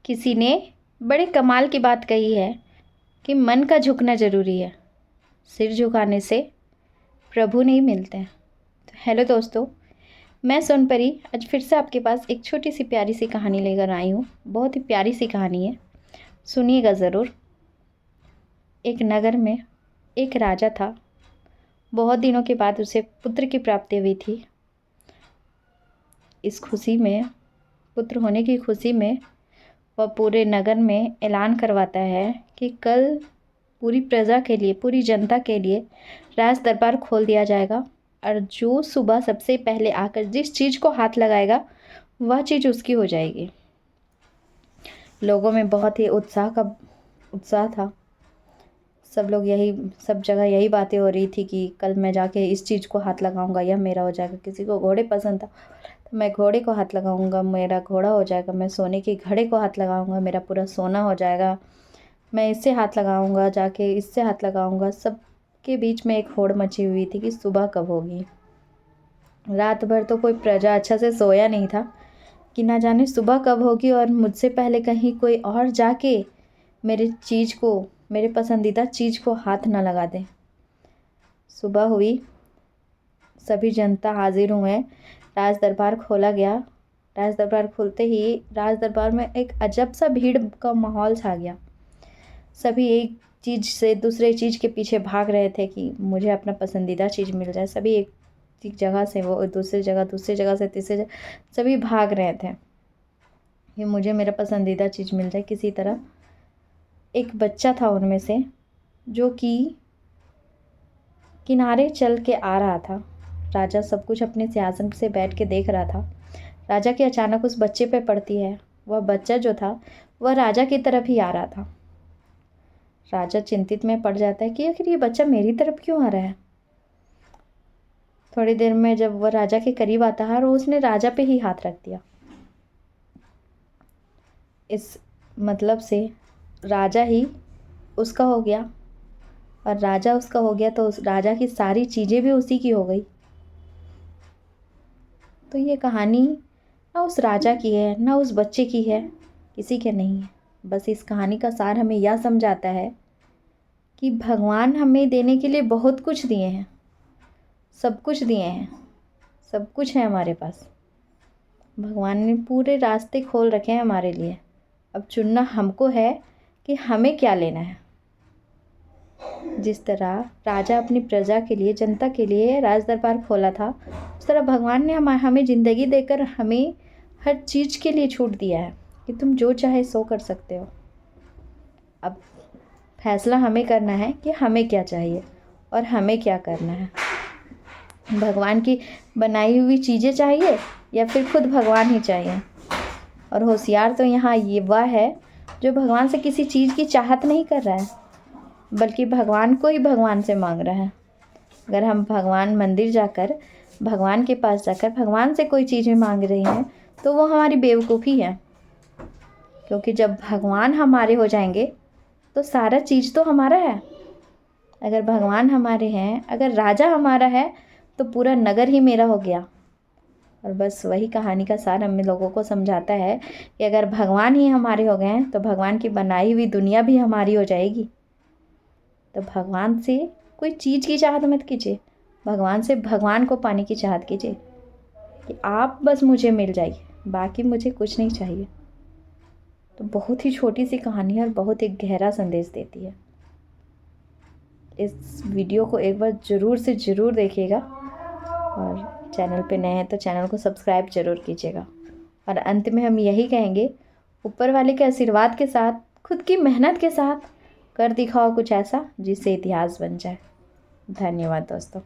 किसी ने बड़े कमाल की बात कही है कि मन का झुकना ज़रूरी है, सिर झुकाने से प्रभु नहीं मिलते हैं। तो हेलो दोस्तों, मैं सोनपरी आज फिर से आपके पास एक छोटी सी प्यारी सी कहानी लेकर आई हूँ। बहुत ही प्यारी सी कहानी है, सुनिएगा ज़रूर। एक नगर में एक राजा था। बहुत दिनों के बाद उसे पुत्र की प्राप्ति हुई थी। इस खुशी में, पुत्र होने की खुशी में, वह पूरे नगर में ऐलान करवाता है कि कल पूरी प्रजा के लिए, पूरी जनता के लिए राज दरबार खोल दिया जाएगा और जो सुबह सबसे पहले आकर जिस चीज़ को हाथ लगाएगा वह चीज़ उसकी हो जाएगी। लोगों में बहुत ही उत्साह था। सब जगह यही बातें हो रही थी कि कल मैं जाके इस चीज़ को हाथ लगाऊंगा, यह मेरा हो जाएगा। किसी को घोड़े पसंद था तो मैं घोड़े को हाथ लगाऊंगा, मेरा घोड़ा हो जाएगा। मैं सोने के घड़े को हाथ लगाऊंगा, मेरा पूरा सोना हो जाएगा। मैं इससे हाथ लगाऊंगा, जाके इससे हाथ लगाऊंगा। सबके बीच में एक होड़ मची हुई थी कि सुबह कब होगी। रात भर तो कोई प्रजा अच्छा से सोया नहीं था कि ना जाने सुबह कब होगी और मुझसे पहले कहीं कोई और जाके मेरे पसंदीदा चीज़ को हाथ ना लगा दे। सुबह हुई, सभी जनता हाजिर हुए, राज दरबार खोला गया। राज दरबार खुलते ही राज दरबार में एक अजब सा भीड़ का माहौल छा गया। सभी एक चीज़ से दूसरे चीज़ के पीछे भाग रहे थे कि मुझे अपना पसंदीदा चीज़ मिल जाए। सभी एक जगह से वो दूसरी जगह से तीसरी जगह, सभी भाग रहे थे कि मुझे मेरा पसंदीदा चीज़ मिल जाए किसी तरह। एक बच्चा था उनमें से जो कि किनारे चल के आ रहा था। राजा सब कुछ अपने सिंहासन से बैठ के देख रहा था। राजा की अचानक उस बच्चे पे पड़ती है। वह बच्चा जो था वह राजा की तरफ ही आ रहा था। राजा चिंतित में पड़ जाता है कि आखिर ये बच्चा मेरी तरफ क्यों आ रहा है। थोड़ी देर में जब वह राजा के करीब आता है और उसने राजा पे ही हाथ रख दिया। इस मतलब से राजा ही उसका हो गया और राजा उसका हो गया तो उस राजा की सारी चीज़ें भी उसी की हो गई। तो ये कहानी ना उस राजा की है ना उस बच्चे की है, किसी के नहीं है। बस इस कहानी का सार हमें यह समझाता है कि भगवान हमें देने के लिए बहुत कुछ दिए हैं, सब कुछ दिए हैं, सब कुछ है हमारे पास। भगवान ने पूरे रास्ते खोल रखे हैं हमारे लिए। अब चुनना हमको है कि हमें क्या लेना है। जिस तरह राजा अपनी प्रजा के लिए, जनता के लिए राज दरबार खोला था, उस तरह भगवान ने हमें ज़िंदगी देकर हमें हर चीज़ के लिए छूट दिया है कि तुम जो चाहे सो कर सकते हो। अब फैसला हमें करना है कि हमें क्या चाहिए और हमें क्या करना है। भगवान की बनाई हुई चीज़ें चाहिए या फिर खुद भगवान ही चाहिए। और होशियार तो यहाँ ये वह है जो भगवान से किसी चीज़ की चाहत नहीं कर रहा है, बल्कि भगवान को ही भगवान से मांग रहा है। अगर हम मंदिर जाकर, भगवान के पास जाकर भगवान से कोई चीज़ें मांग रही हैं तो वो हमारी बेवकूफ़ी है। क्योंकि जब भगवान हमारे हो जाएंगे तो सारा चीज़ तो हमारा है। अगर भगवान हमारे हैं, अगर राजा हमारा है तो पूरा नगर ही मेरा हो गया। और बस वही कहानी का सार हम लोगों को समझाता है कि अगर भगवान ही हमारे हो गए हैं तो भगवान की बनाई हुई दुनिया भी हमारी हो जाएगी। तो भगवान से कोई चीज़ की चाहत मत कीजिए, भगवान से भगवान को पाने की चाहत कीजिए कि आप बस मुझे मिल जाइए, बाकी मुझे कुछ नहीं चाहिए। तो बहुत ही छोटी सी कहानी है और बहुत ही गहरा संदेश देती है। इस वीडियो को एक बार ज़रूर से ज़रूर देखिएगा और चैनल पे नए हैं तो चैनल को सब्सक्राइब ज़रूर कीजिएगा। और अंत में हम यही कहेंगे, ऊपर वाले के आशीर्वाद के साथ, खुद की मेहनत के साथ कर दिखाओ कुछ ऐसा जिससे इतिहास बन जाए। धन्यवाद दोस्तों।